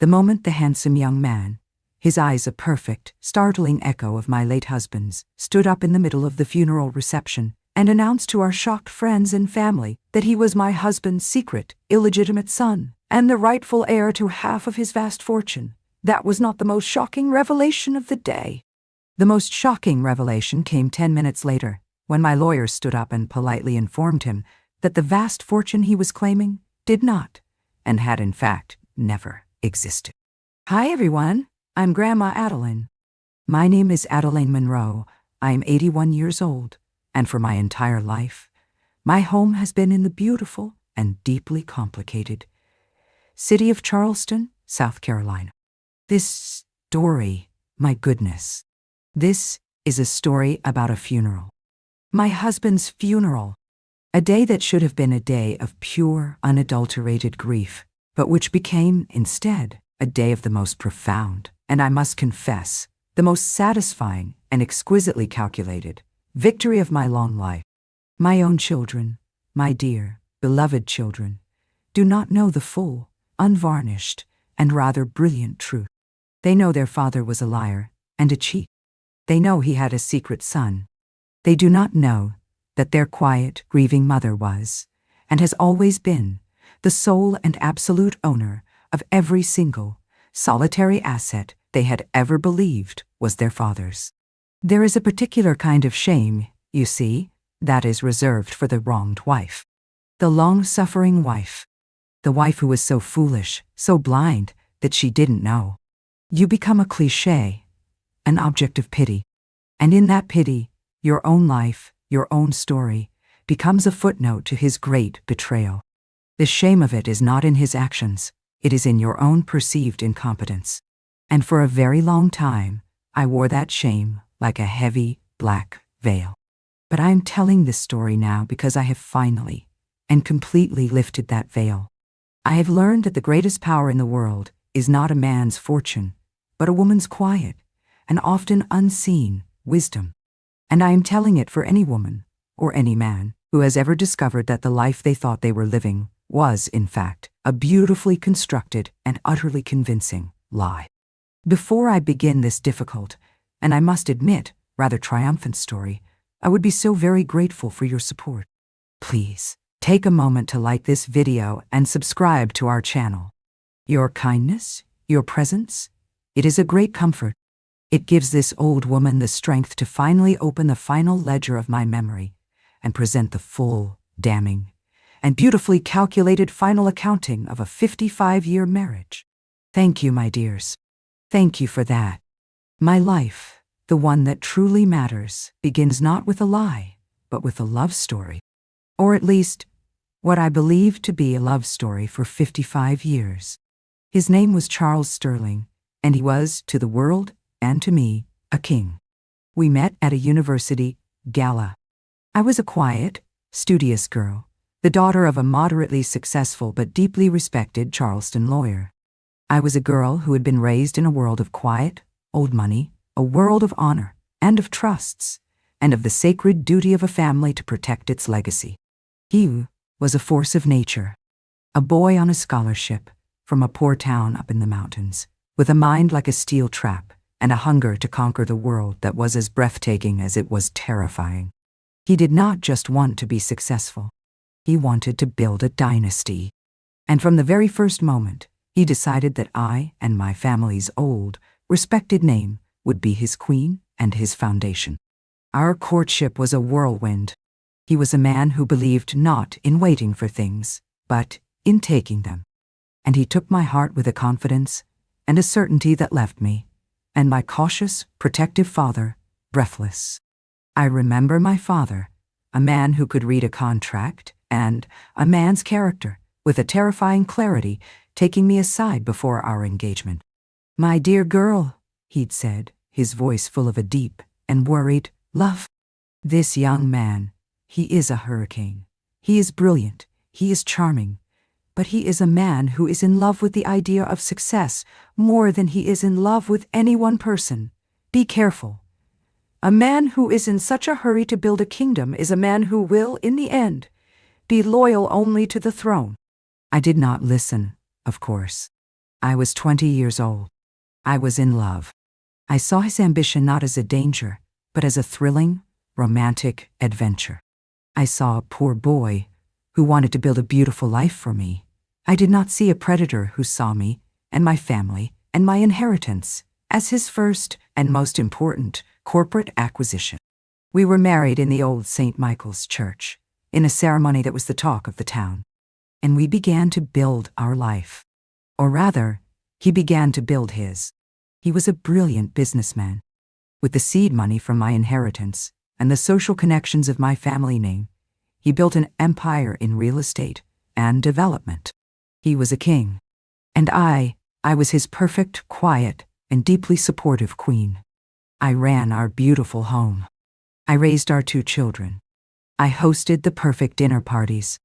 The moment the handsome young man, his eyes a perfect, startling echo of my late husband's, stood up in the middle of the funeral reception and announced to our shocked friends and family that he was my husband's secret, illegitimate son, and the rightful heir to half of his vast fortune, that was not the most shocking revelation of the day. The most shocking revelation came 10 minutes later, when my lawyer stood up and politely informed him that the vast fortune he was claiming did not, and had in fact never existed. Hi everyone, I'm Grandma Adeline. My name is Adeline Monroe. I am 81 years old, and for my entire life, my home has been in the beautiful and deeply complicated city of Charleston, South Carolina. This story, my goodness, this is a story about a funeral. My husband's funeral. A day that should have been a day of pure, unadulterated grief, but which became, instead, a day of the most profound, and I must confess, the most satisfying and exquisitely calculated victory of my long life. My own children, my dear, beloved children, do not know the full, unvarnished, and rather brilliant truth. They know their father was a liar and a cheat. They know he had a secret son. They do not know that their quiet, grieving mother was, and has always been, the sole and absolute owner of every single, solitary asset they had ever believed was their father's. There is a particular kind of shame, you see, that is reserved for the wronged wife. The long-suffering wife. The wife who was so foolish, so blind, that she didn't know. You become a cliché, an object of pity. And in that pity, your own life, your own story, becomes a footnote to his great betrayal. The shame of it is not in his actions, it is in your own perceived incompetence. And for a very long time, I wore that shame like a heavy, black veil. But I am telling this story now because I have finally and completely lifted that veil. I have learned that the greatest power in the world is not a man's fortune, but a woman's quiet and often unseen wisdom. And I am telling it for any woman, or any man, who has ever discovered that the life they thought they were living was, in fact, a beautifully constructed and utterly convincing lie. Before I begin this difficult, and I must admit, rather triumphant story, I would be so very grateful for your support. Please, take a moment to like this video and subscribe to our channel. Your kindness, your presence, it is a great comfort. It gives this old woman the strength to finally open the final ledger of my memory and present the full, damning, and beautifully calculated final accounting of a 55-year marriage. Thank you, my dears. Thank you for that. My life, the one that truly matters, begins not with a lie, but with a love story. Or at least, what I believe to be a love story for 55 years. His name was Charles Sterling, and he was, to the world, and to me, a king. We met at a university gala. I was a quiet, studious girl, the daughter of a moderately successful but deeply respected Charleston lawyer. I was a girl who had been raised in a world of quiet, old money, a world of honor, and of trusts, and of the sacred duty of a family to protect its legacy. He was a force of nature, a boy on a scholarship from a poor town up in the mountains, with a mind like a steel trap, and a hunger to conquer the world that was as breathtaking as it was terrifying. He did not just want to be successful. He wanted to build a dynasty. And from the very first moment, he decided that I and my family's old, respected name would be his queen and his foundation. Our courtship was a whirlwind. He was a man who believed not in waiting for things, but in taking them. And he took my heart with a confidence and a certainty that left me, and my cautious, protective father, breathless. I remember my father, a man who could read a contract and a man's character with a terrifying clarity, taking me aside before our engagement. "My dear girl," he'd said, his voice full of a deep and worried love. "This young man, he is a hurricane. He is brilliant, he is charming, but he is a man who is in love with the idea of success more than he is in love with any one person. Be careful. A man who is in such a hurry to build a kingdom is a man who will, in the end, be loyal only to the throne." I did not listen, of course. I was 20 years old. I was in love. I saw his ambition not as a danger, but as a thrilling, romantic adventure. I saw a poor boy who wanted to build a beautiful life for me. I did not see a predator who saw me and my family and my inheritance as his first and most important corporate acquisition. We were married in the old St. Michael's Church, in a ceremony that was the talk of the town. And we began to build our life. Or rather, he began to build his. He was a brilliant businessman. With the seed money from my inheritance and the social connections of my family name, he built an empire in real estate and development. He was a king. And I was his perfect, quiet, and deeply supportive queen. I ran our beautiful home. I raised our 2 children. I hosted the perfect dinner parties.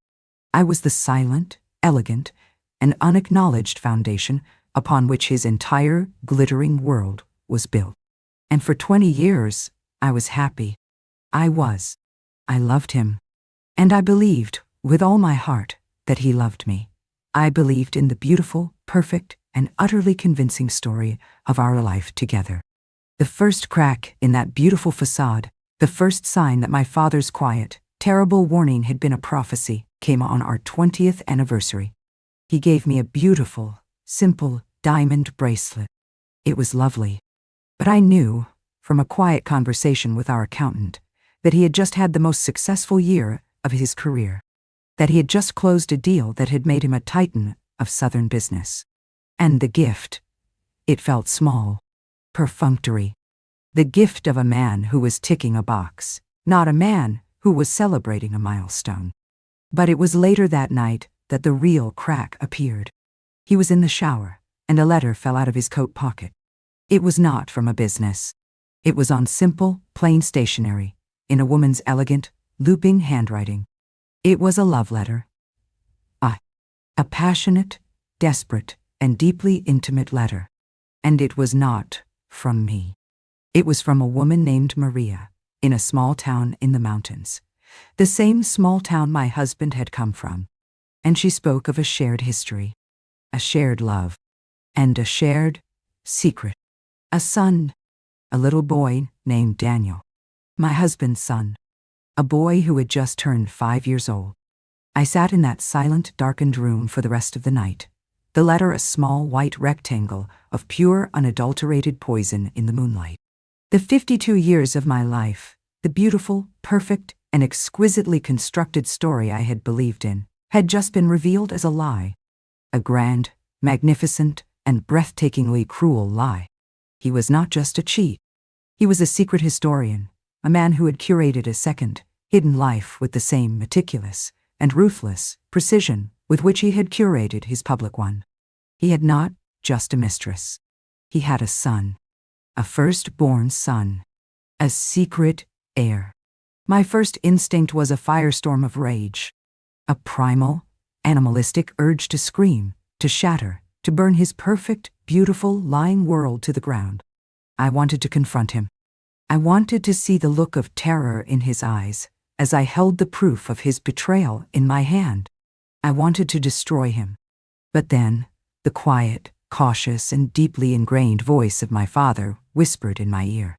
I was the silent, elegant, and unacknowledged foundation upon which his entire glittering world was built. And for 20 years, I was happy. I loved him. And I believed, with all my heart, that he loved me. I believed in the beautiful, perfect, and utterly convincing story of our life together. The first crack in that beautiful facade, the first sign that my father's quiet, terrible warning had been a prophecy, came on our 20th anniversary. He gave me a beautiful, simple diamond bracelet. It was lovely. But I knew, from a quiet conversation with our accountant, that he had just had the most successful year of his career. That he had just closed a deal that had made him a titan of Southern business. And the gift, it felt small, perfunctory. The gift of a man who was ticking a box, not a man who was celebrating a milestone. But it was later that night that the real crack appeared. He was in the shower, and a letter fell out of his coat pocket. It was not from a business. It was on simple, plain stationery, in a woman's elegant, looping handwriting. It was a love letter. A passionate, desperate, and deeply intimate letter. And it was not from me. It was from a woman named Maria, in a small town in the mountains, the same small town my husband had come from. And she spoke of a shared history, a shared love, and a shared secret. A son, a little boy named Daniel, my husband's son, a boy who had just turned 5 years old. I sat in that silent, darkened room for the rest of the night, the letter a small white rectangle of pure, unadulterated poison in the moonlight. The 52 years of my life, the beautiful, perfect, and exquisitely constructed story I had believed in, had just been revealed as a lie. A grand, magnificent, and breathtakingly cruel lie. He was not just a cheat. He was a secret historian, a man who had curated a second, hidden life with the same meticulous and ruthless precision with which he had curated his public one. He had not just a mistress. He had a son, a first-born son, a secret heir. My first instinct was a firestorm of rage, a primal, animalistic urge to scream, to shatter, to burn his perfect, beautiful, lying world to the ground. I wanted to confront him. I wanted to see the look of terror in his eyes as I held the proof of his betrayal in my hand. I wanted to destroy him. But then, the quiet, cautious, and deeply ingrained voice of my father whispered in my ear.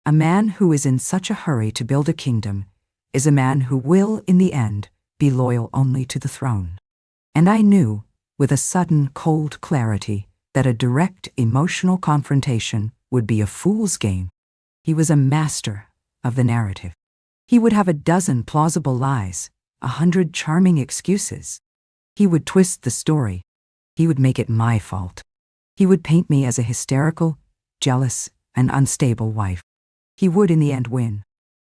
A man who is in such a hurry to build a kingdom is a man who will, in the end, be loyal only to the throne. And I knew, with a sudden cold clarity, that a direct emotional confrontation would be a fool's game. He was a master of the narrative. He would have a dozen plausible lies, 100 charming excuses. He would twist the story. He would make it my fault. He would paint me as a hysterical, jealous, and unstable wife. He would in the end win.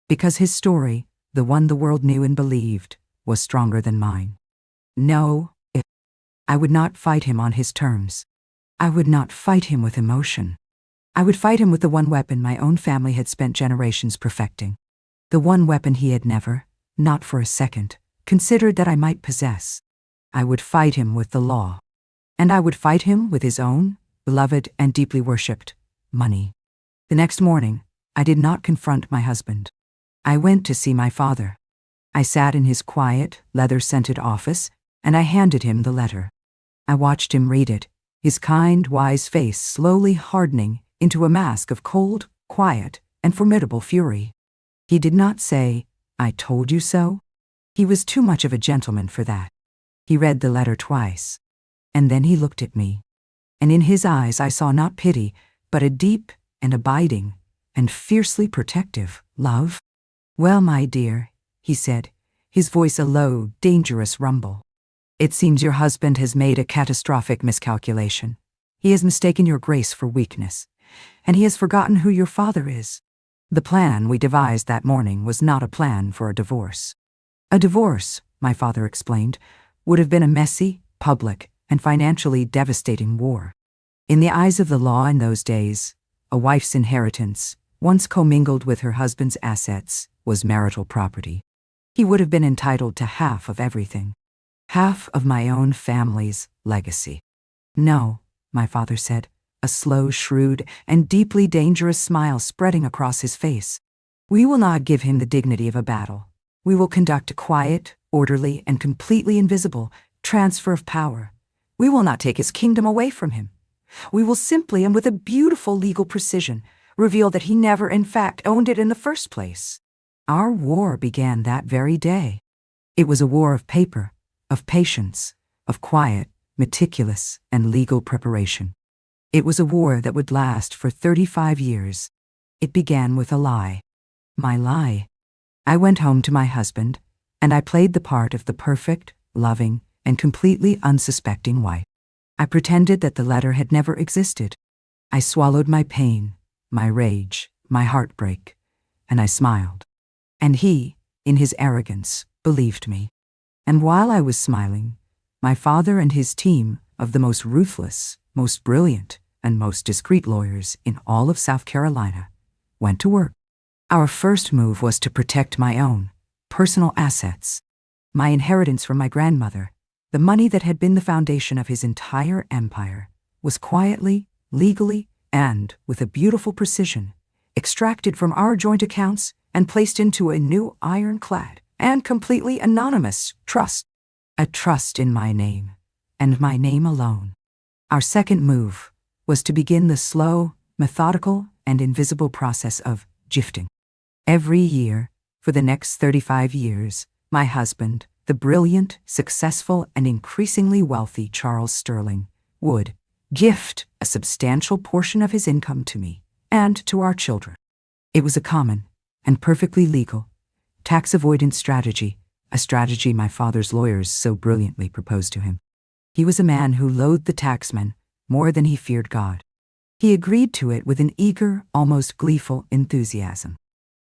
Because his story, the one the world knew and believed, was stronger than mine. No, I would not fight him on his terms. I would not fight him with emotion. I would fight him with the one weapon my own family had spent generations perfecting. The one weapon he had never, not for a second, considered that I might possess. I would fight him with the law. And I would fight him with his own, beloved and deeply worshipped, money. The next morning, I did not confront my husband. I went to see my father. I sat in his quiet, leather-scented office, and I handed him the letter. I watched him read it, his kind, wise face slowly hardening into a mask of cold, quiet, and formidable fury. He did not say, "I told you so." He was too much of a gentleman for that. He read the letter twice, and then he looked at me, and in his eyes I saw not pity, but a deep and abiding and fiercely protective love. "Well, my dear," he said, his voice a low, dangerous rumble. "It seems your husband has made a catastrophic miscalculation. He has mistaken your grace for weakness, and he has forgotten who your father is. The plan we devised that morning was not a plan for a divorce. A divorce," my father explained, "would have been a messy, public, and financially devastating war. In the eyes of the law in those days, a wife's inheritance, once commingled with her husband's assets, was marital property. He would have been entitled to half of everything, half of my own family's legacy." "No," my father said, a slow, shrewd, and deeply dangerous smile spreading across his face. "We will not give him the dignity of a battle. We will conduct a quiet, orderly, and completely invisible transfer of power. We will not take his kingdom away from him. We will simply, and with a beautiful legal precision, reveal that he never in fact owned it in the first place." Our war began that very day. It was a war of paper, of patience, of quiet, meticulous, and legal preparation. It was a war that would last for 35 years. It began with a lie. My lie. I went home to my husband, and I played the part of the perfect, loving, and completely unsuspecting wife. I pretended that the letter had never existed. I swallowed my pain, my rage, my heartbreak, and I smiled. And he, in his arrogance, believed me. And while I was smiling, my father and his team of the most ruthless, most brilliant, and most discreet lawyers in all of South Carolina went to work. Our first move was to protect my own personal assets, my inheritance from my grandmother. The money that had been the foundation of his entire empire was quietly, legally, and with a beautiful precision extracted from our joint accounts and placed into a new iron-clad and completely anonymous trust, a trust in my name, and my name alone. Our second move was to begin the slow, methodical, and invisible process of gifting. Every year, for the next 35 years, my husband, the brilliant, successful, and increasingly wealthy Charles Sterling, would gift a substantial portion of his income to me and to our children. It was a common and perfectly legal tax avoidance strategy, a strategy my father's lawyers so brilliantly proposed to him. He was a man who loathed the taxman more than he feared God. He agreed to it with an eager, almost gleeful enthusiasm.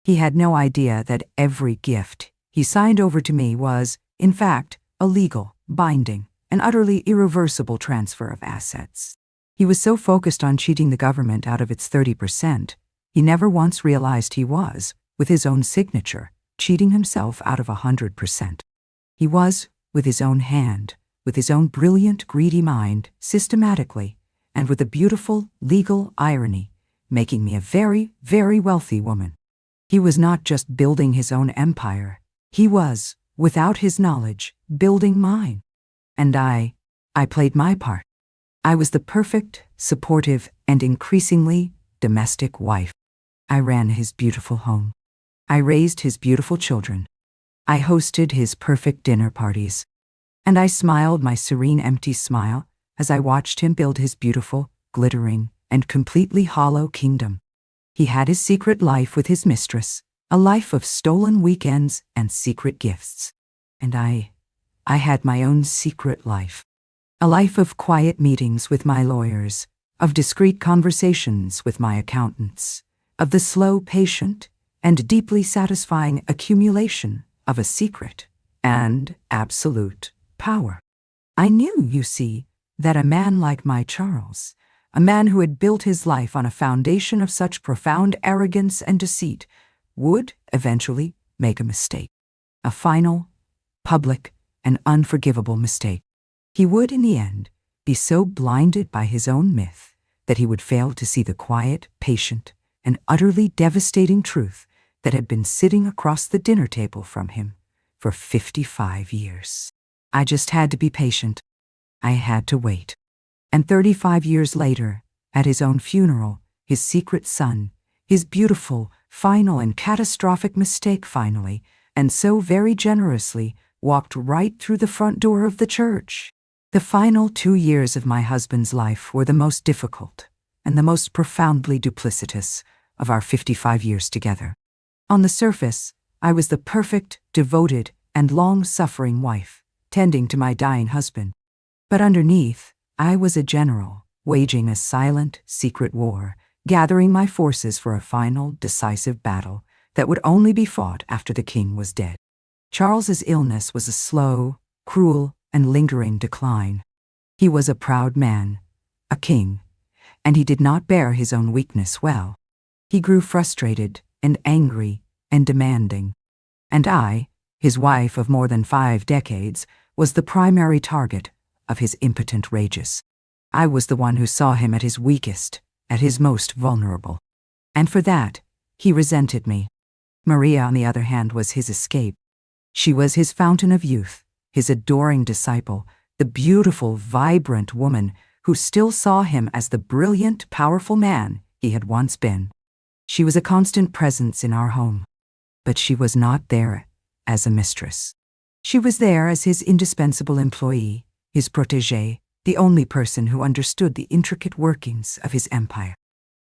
He had no idea that every gift he signed over to me was, in fact, a legal, binding, and utterly irreversible transfer of assets. He was so focused on cheating the government out of its 30%, he never once realized he was, with his own signature, cheating himself out of 100%. He was, with his own hand, with his own brilliant, greedy mind, systematically, and with a beautiful, legal irony, making me a very, very wealthy woman. He was not just building his own empire. He was, without his knowledge, building mine. And I played my part. I was the perfect, supportive, and increasingly domestic wife. I ran his beautiful home. I raised his beautiful children. I hosted his perfect dinner parties. And I smiled my serene, empty smile as I watched him build his beautiful, glittering, and completely hollow kingdom. He had his secret life with his mistress, a life of stolen weekends and secret gifts. And I had my own secret life. A life of quiet meetings with my lawyers, of discreet conversations with my accountants, of the slow, patient, and deeply satisfying accumulation of a secret and absolute power. I knew, you see, that a man like my Charles, a man who had built his life on a foundation of such profound arrogance and deceit, would eventually make a mistake. A final, public, and unforgivable mistake. He would, in the end, be so blinded by his own myth that he would fail to see the quiet, patient, and utterly devastating truth that had been sitting across the dinner table from him for 55 years. I just had to be patient. I had to wait. And 35 years later, at his own funeral, his secret son, his beautiful, final and catastrophic mistake finally, and so very generously, walked right through the front door of the church. The final 2 years of my husband's life were the most difficult and the most profoundly duplicitous of our 55 years together. On the surface, I was the perfect, devoted, and long-suffering wife, tending to my dying husband. But underneath, I was a general, waging a silent, secret war, gathering my forces for a final, decisive battle that would only be fought after the king was dead. Charles's illness was a slow, cruel, and lingering decline. He was a proud man, a king, and he did not bear his own weakness well. He grew frustrated and angry and demanding. And I, his wife of more than 5 decades, was the primary target of his impotent rages. I was the one who saw him at his weakest, at his most vulnerable. And for that, he resented me. Maria, on the other hand, was his escape. She was his fountain of youth, his adoring disciple, the beautiful, vibrant woman who still saw him as the brilliant, powerful man he had once been. She was a constant presence in our home, but she was not there as a mistress. She was there as his indispensable employee, his protégé, the only person who understood the intricate workings of his empire.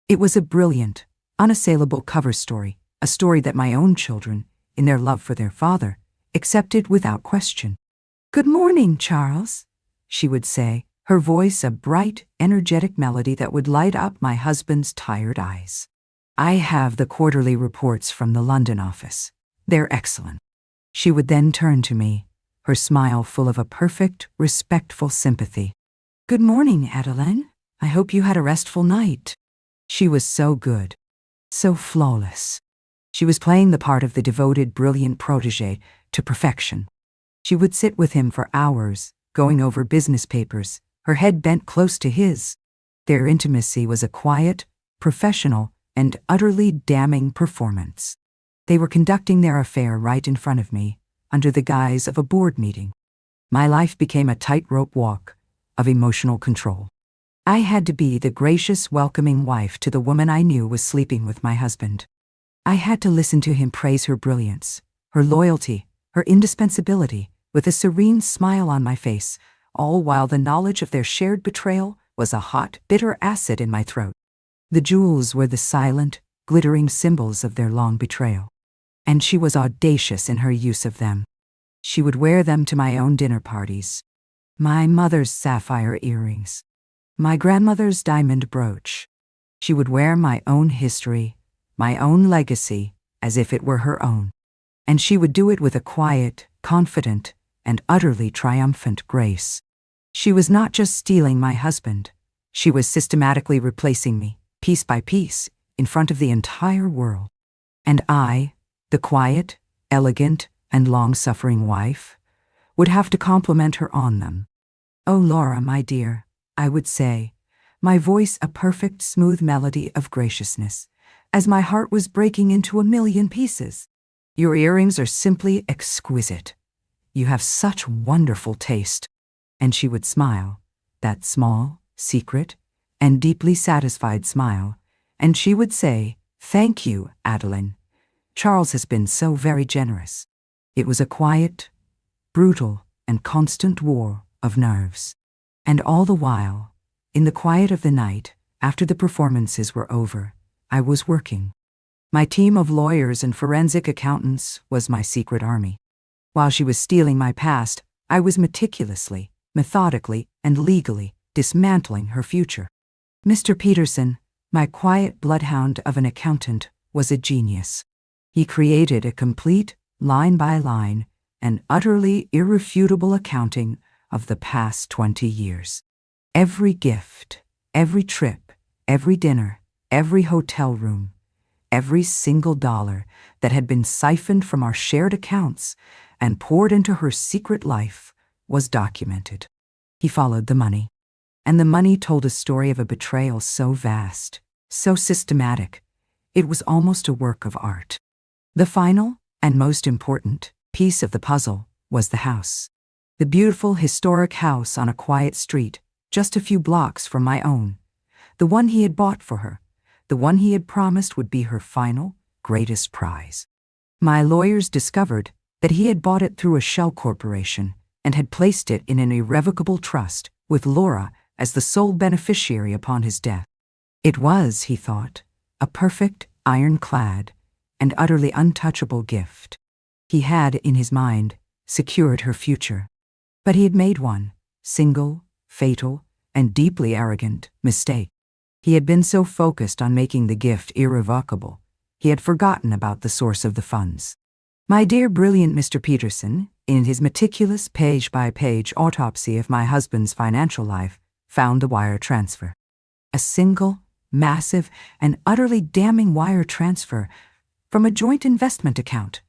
It was a brilliant, unassailable cover story, a story that my own children, in their love for their father, accepted without question. "Good morning, Charles," she would say, her voice a bright, energetic melody that would light up my husband's tired eyes. "I have the quarterly reports from the London office. They're excellent." She would then turn to me, her smile full of a perfect, respectful sympathy. "Good morning, Adeline. I hope you had a restful night." She was so good, so flawless. She was playing the part of the devoted, brilliant protégé to perfection. She would sit with him for hours, going over business papers, her head bent close to his. Their intimacy was a quiet, professional, and utterly damning performance. They were conducting their affair right in front of me, under the guise of a board meeting. My life became a tightrope walk of emotional control. I had to be the gracious, welcoming wife to the woman I knew was sleeping with my husband. I had to listen to him praise her brilliance, her loyalty, her indispensability, with a serene smile on my face, all while the knowledge of their shared betrayal was a hot, bitter acid in my throat. The jewels were the silent, glittering symbols of their long betrayal, and she was audacious in her use of them. She would wear them to my own dinner parties. My mother's sapphire earrings, my grandmother's diamond brooch. She would wear my own history, my own legacy, as if it were her own. And she would do it with a quiet, confident, and utterly triumphant grace. She was not just stealing my husband. She was systematically replacing me, piece by piece, in front of the entire world. And I, the quiet, elegant, and long-suffering wife, would have to compliment her on them. "Oh, Laura, my dear," I would say, my voice a perfect, smooth melody of graciousness, as my heart was breaking into a million pieces. "Your earrings are simply exquisite. You have such wonderful taste." And she would smile, that small, secret, and deeply satisfied smile, and she would say, "Thank you, Adeline. Charles has been so very generous." It was a quiet, brutal, and constant war of nerves. And all the while, in the quiet of the night, after the performances were over, I was working. My team of lawyers and forensic accountants was my secret army. While she was stealing my past, I was meticulously, methodically, and legally dismantling her future. Mr. Peterson, my quiet bloodhound of an accountant, was a genius. He created a complete, line-by-line, and utterly irrefutable accounting of the past 20 years. Every gift, every trip, every dinner, every hotel room, every single dollar that had been siphoned from our shared accounts and poured into her secret life was documented. He followed the money, and the money told a story of a betrayal so vast, so systematic, it was almost a work of art. The final, and most important, piece of the puzzle was the house. The beautiful, historic house on a quiet street, just a few blocks from my own, the one he had bought for her, the one he had promised would be her final, greatest prize. My lawyers discovered that he had bought it through a shell corporation and had placed it in an irrevocable trust with Laura as the sole beneficiary upon his death. It was, he thought, a perfect, iron-clad, and utterly untouchable gift. He had, in his mind, secured her future. But he had made one single, fatal, and deeply arrogant mistake. He had been so focused on making the gift irrevocable, he had forgotten about the source of the funds. My dear brilliant Mr. Peterson, in his meticulous page-by-page autopsy of my husband's financial life, found the wire transfer. A single, massive, and utterly damning wire transfer from a joint investment account,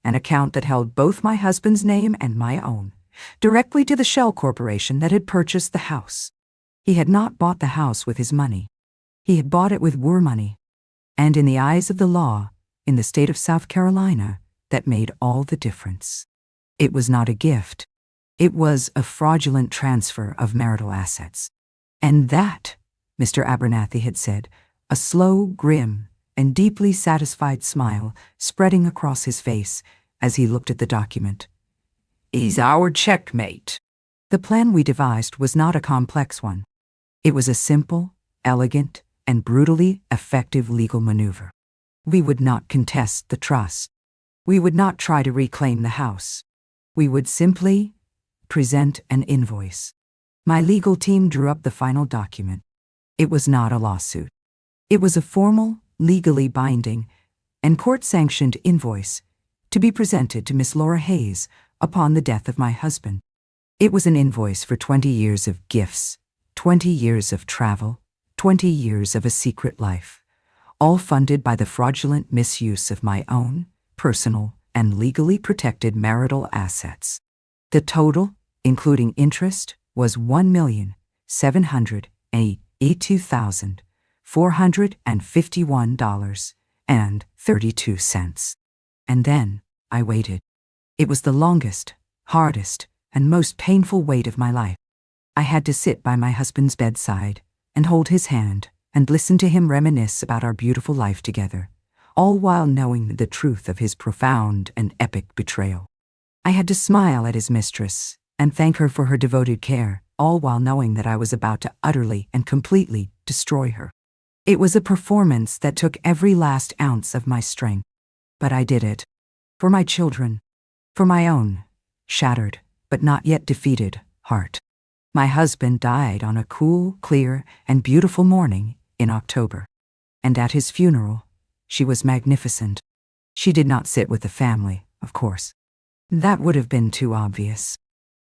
an account that held both my husband's name and my own, directly to the shell corporation that had purchased the house. He had not bought the house with his money. He had bought it with war money. And in the eyes of the law, in the state of South Carolina, that made all the difference. It was not a gift. It was a fraudulent transfer of marital assets. And that, Mr. Abernathy had said, a slow, grim, and deeply satisfied smile spreading across his face as he looked at the document, is our checkmate. The plan we devised was not a complex one. It was a simple, elegant, and brutally effective legal maneuver. We would not contest the trust. We would not try to reclaim the house. We would simply present an invoice. My legal team drew up the final document. It was not a lawsuit. It was a formal, legally binding, and court-sanctioned invoice to be presented to Miss Laura Hayes upon the death of my husband. It was an invoice for 20 years of gifts, 20 years of travel, 20 years of a secret life, all funded by the fraudulent misuse of my own personal and legally protected marital assets. The total, including interest, was $1,782,451.32. And then I waited. It was the longest, hardest, and most painful wait of my life. I had to sit by my husband's bedside and hold his hand and listen to him reminisce about our beautiful life together, all while knowing the truth of his profound and epic betrayal. I had to smile at his mistress and thank her for her devoted care, all while knowing that I was about to utterly and completely destroy her. It was a performance that took every last ounce of my strength. But I did it. For my children. For my own, shattered, but not yet defeated, heart. My husband died on a cool, clear, and beautiful morning in October. And at his funeral, she was magnificent. She did not sit with the family, of course. That would have been too obvious.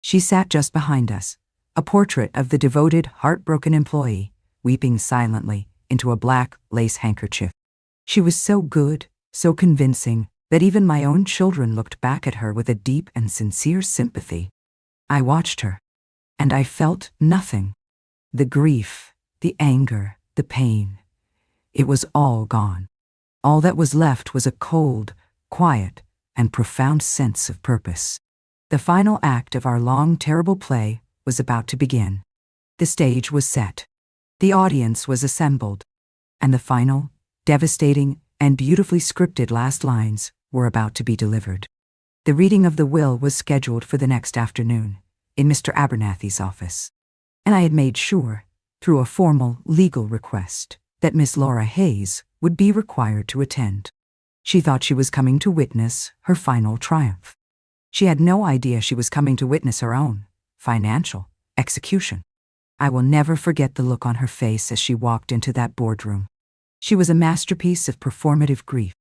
She sat just behind us, a portrait of the devoted, heartbroken employee, weeping silently into a black lace handkerchief. She was so good, so convincing, that even my own children looked back at her with a deep and sincere sympathy. I watched her, and I felt nothing. The grief, the anger, the pain. It was all gone. All that was left was a cold, quiet, and profound sense of purpose. The final act of our long, terrible play was about to begin. The stage was set. The audience was assembled. And the final, devastating, and beautifully scripted last lines were about to be delivered. The reading of the will was scheduled for the next afternoon, in Mr. Abernathy's office. And I had made sure, through a formal legal request, that Miss Laura Hayes would be required to attend. She thought she was coming to witness her final triumph. She had no idea she was coming to witness her own financial execution. I will never forget the look on her face as she walked into that boardroom. She was a masterpiece of performative grief.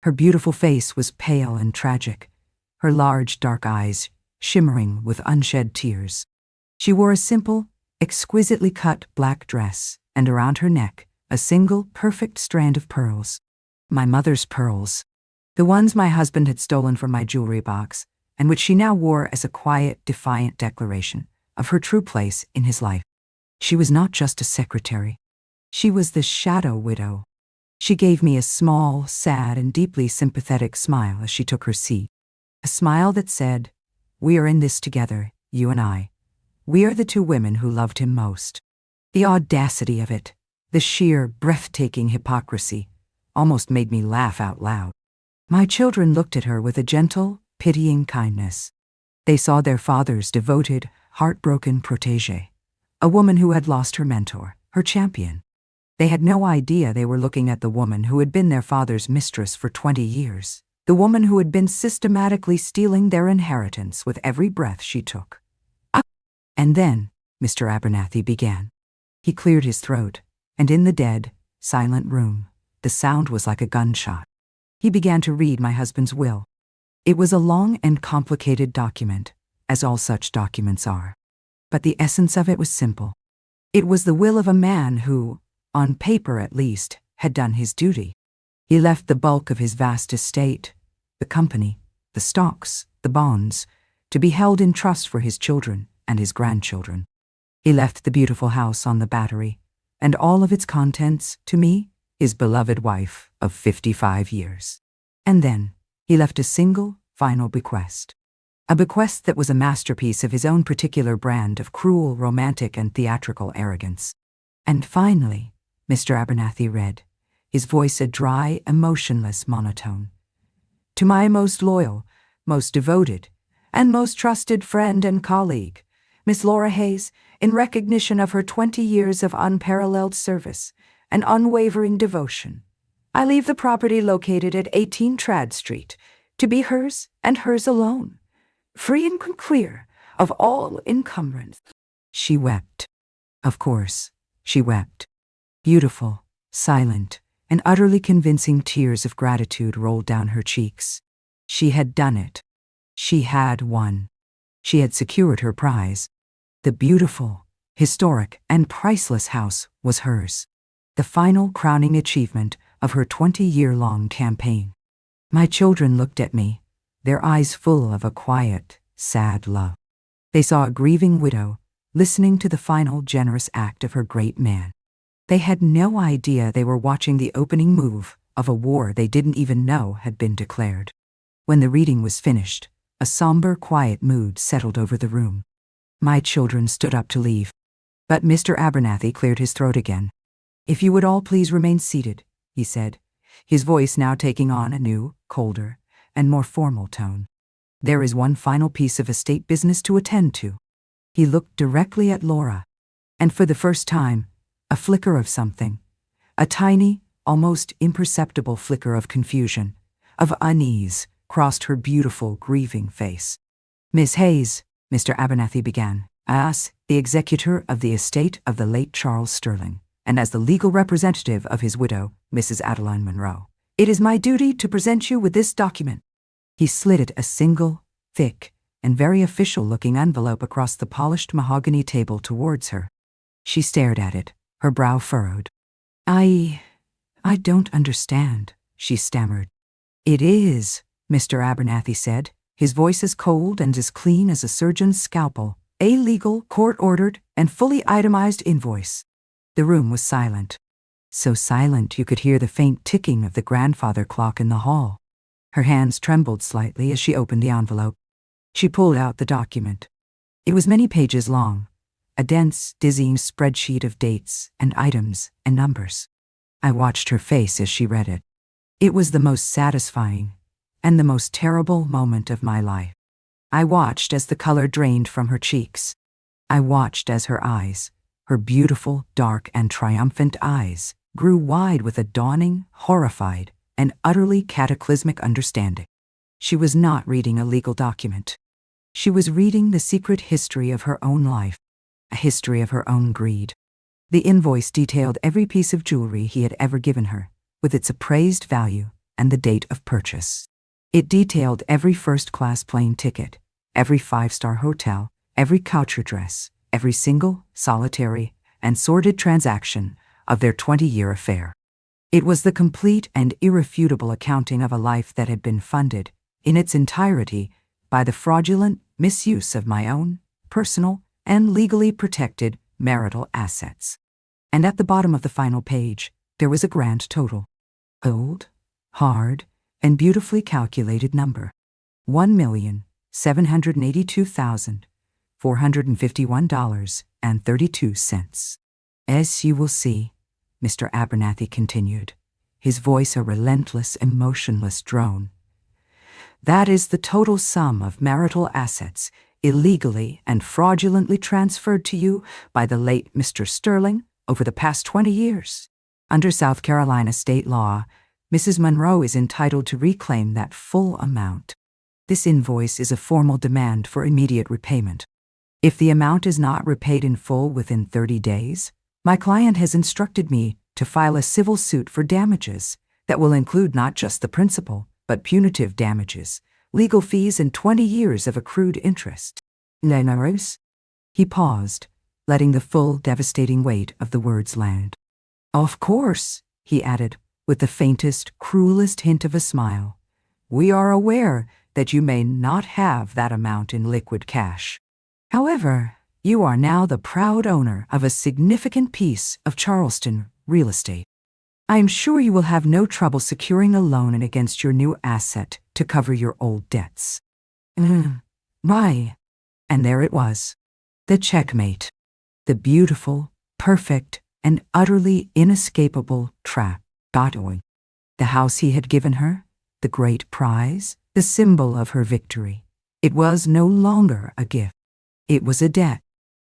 Her beautiful face was pale and tragic, her large dark eyes shimmering with unshed tears. She wore a simple, exquisitely cut black dress, and around her neck a single perfect strand of pearls. My mother's pearls, the ones my husband had stolen from my jewelry box, and which she now wore as a quiet, defiant declaration of her true place in his life. She was not just a secretary. She was the shadow widow. She gave me a small, sad, and deeply sympathetic smile as she took her seat. A smile that said, "We are in this together, you and I. We are the two women who loved him most. The audacity of it, the sheer, breathtaking hypocrisy, almost made me laugh out loud. My children looked at her with a gentle, pitying kindness. They saw their father's devoted, heartbroken protégée, a woman who had lost her mentor, her champion. They had no idea they were looking at the woman who had been their father's mistress for 20 years, the woman who had been systematically stealing their inheritance with every breath she took. And then, Mr. Abernathy began. He cleared his throat, and in the dead, silent room, the sound was like a gunshot. He began to read my husband's will. It was a long and complicated document, as all such documents are. But the essence of it was simple. It was the will of a man who, on paper at least, had done his duty. He left the bulk of his vast estate, the company, the stocks, the bonds, to be held in trust for his children and his grandchildren. He left the beautiful house on the Battery, and all of its contents to me, his beloved wife of 55 years. And then, he left a single, final bequest. A bequest that was a masterpiece of his own particular brand of cruel, romantic, and theatrical arrogance. And finally, Mr. Abernathy read, his voice a dry, emotionless monotone. To my most loyal, most devoted, and most trusted friend and colleague, Miss Laura Hayes, in recognition of her 20 years of unparalleled service and unwavering devotion, I leave the property located at 18 Trad Street to be hers and hers alone, free and clear of all encumbrance. She wept. Of course, she wept. Beautiful, silent, and utterly convincing tears of gratitude rolled down her cheeks. She had done it. She had won. She had secured her prize. The beautiful, historic, and priceless house was hers. The final crowning achievement of her 20-year-long campaign. My children looked at me, their eyes full of a quiet, sad love. They saw a grieving widow listening to the final generous act of her great man. They had no idea they were watching the opening move of a war they didn't even know had been declared. When the reading was finished, a somber, quiet mood settled over the room. My children stood up to leave, but Mr. Abernathy cleared his throat again. "If you would all please remain seated," he said, his voice now taking on a new, colder, and more formal tone. "There is one final piece of estate business to attend to." He looked directly at Laura, and for the first time, a flicker of something, a tiny, almost imperceptible flicker of confusion, of unease, crossed her beautiful, grieving face. "Miss Hayes," Mr. Abernathy began, "as the executor of the estate of the late Charles Sterling, and as the legal representative of his widow, Mrs. Adeline Monroe, it is my duty to present you with this document." He slid a single, thick, and very official-looking envelope across the polished mahogany table towards her. She stared at it, her brow furrowed. I don't understand," she stammered. "It is," Mr. Abernathy said, his voice as cold and as clean as a surgeon's scalpel, "a legal, court-ordered, and fully itemized invoice." The room was silent. So silent you could hear the faint ticking of the grandfather clock in the hall. Her hands trembled slightly as she opened the envelope. She pulled out the document. It was many pages long, a dense, dizzying spreadsheet of dates and items and numbers. I watched her face as she read it. It was the most satisfying and the most terrible moment of my life. I watched as the color drained from her cheeks. I watched as her eyes, her beautiful, dark, and triumphant eyes, grew wide with a dawning, horrified, and utterly cataclysmic understanding. She was not reading a legal document. She was reading the secret history of her own life, a history of her own greed. The invoice detailed every piece of jewelry he had ever given her, with its appraised value and the date of purchase. It detailed every first-class plane ticket, every five-star hotel, every couture dress, every single, solitary, and sordid transaction of their 20-year affair. It was the complete and irrefutable accounting of a life that had been funded, in its entirety, by the fraudulent misuse of my own, personal, and legally protected marital assets. And at the bottom of the final page, there was a grand total. Bold, hard, and beautifully calculated number. $1,782,000, $451.32. As you will see, Mr. Abernathy continued, his voice a relentless, emotionless drone. That is the total sum of marital assets illegally and fraudulently transferred to you by the late Mr. Sterling over the past 20 years. Under South Carolina state law, Mrs. Monroe is entitled to reclaim that full amount. This invoice is a formal demand for immediate repayment. If the amount is not repaid in full within 30 days, my client has instructed me to file a civil suit for damages that will include not just the principal, but punitive damages, legal fees, and 20 years of accrued interest. He paused, letting the full, devastating weight of the words land. Of course, he added, with the faintest, cruelest hint of a smile, we are aware that you may not have that amount in liquid cash. However, you are now the proud owner of a significant piece of Charleston real estate. I am sure you will have no trouble securing a loan against your new asset to cover your old debts. Why? And there it was, the checkmate, the beautiful, perfect, and utterly inescapable trap. The house he had given her, the great prize, the symbol of her victory. It was no longer a gift. It was a debt,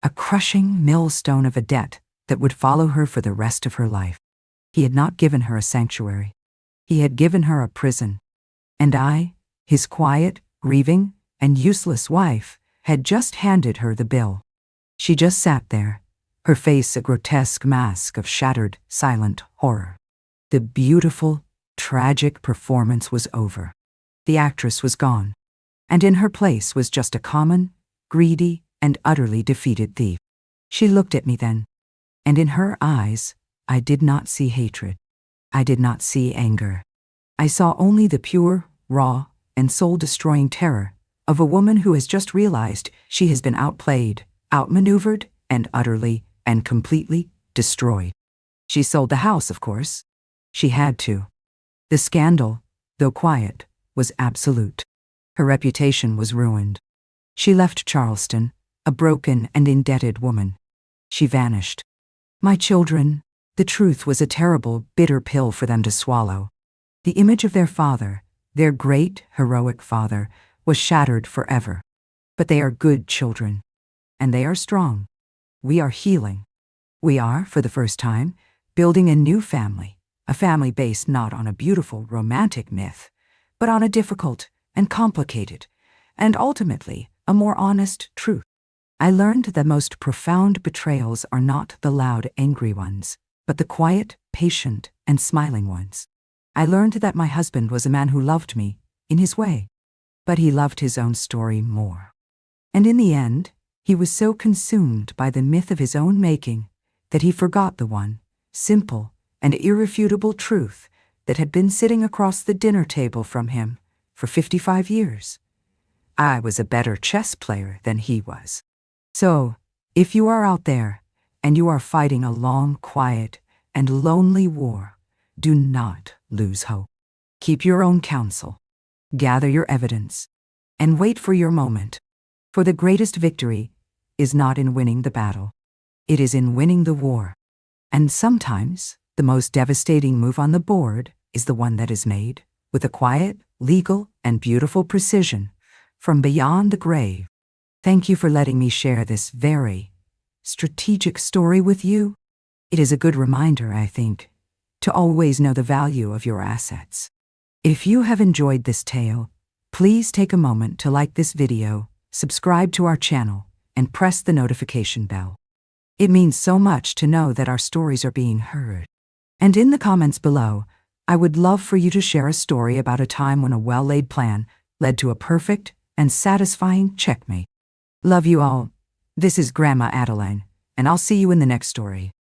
a crushing millstone of a debt that would follow her for the rest of her life. He had not given her a sanctuary. He had given her a prison. And I, his quiet, grieving, and useless wife, had just handed her the bill. She just sat there, her face a grotesque mask of shattered, silent horror. The beautiful, tragic performance was over. The actress was gone, and in her place was just a common, greedy, and utterly defeated thief. She looked at me then, and in her eyes, I did not see hatred. I did not see anger. I saw only the pure, raw, and soul-destroying terror of a woman who has just realized she has been outplayed, outmaneuvered, and utterly and completely destroyed. She sold the house, of course. She had to. The scandal, though quiet, was absolute. Her reputation was ruined. She left Charleston, a broken and indebted woman. She vanished. My children, the truth was a terrible, bitter pill for them to swallow. The image of their father, their great, heroic father, was shattered forever. But they are good children, and they are strong. We are healing. We are, for the first time, building a new family, a family based not on a beautiful, romantic myth, but on a difficult and complicated, and ultimately, a more honest truth. I learned that most profound betrayals are not the loud, angry ones, but the quiet, patient, and smiling ones. I learned that my husband was a man who loved me, in his way, but he loved his own story more. And in the end, he was so consumed by the myth of his own making that he forgot the one, simple and irrefutable truth that had been sitting across the dinner table from him for 55 years. I was a better chess player than he was. So, if you are out there and you are fighting a long, quiet, and lonely war, do not lose hope. Keep your own counsel, gather your evidence, and wait for your moment. For the greatest victory is not in winning the battle. It is in winning the war. And sometimes, the most devastating move on the board is the one that is made with a quiet, legal, and beautiful precision from beyond the grave. Thank you for letting me share this very strategic story with you. It is a good reminder, I think, to always know the value of your assets. If you have enjoyed this tale, please take a moment to like this video, subscribe to our channel, and press the notification bell. It means so much to know that our stories are being heard. And in the comments below, I would love for you to share a story about a time when a well-laid plan led to a perfect and satisfying checkmate. Love you all. This is Grandma Adeline, and I'll see you in the next story.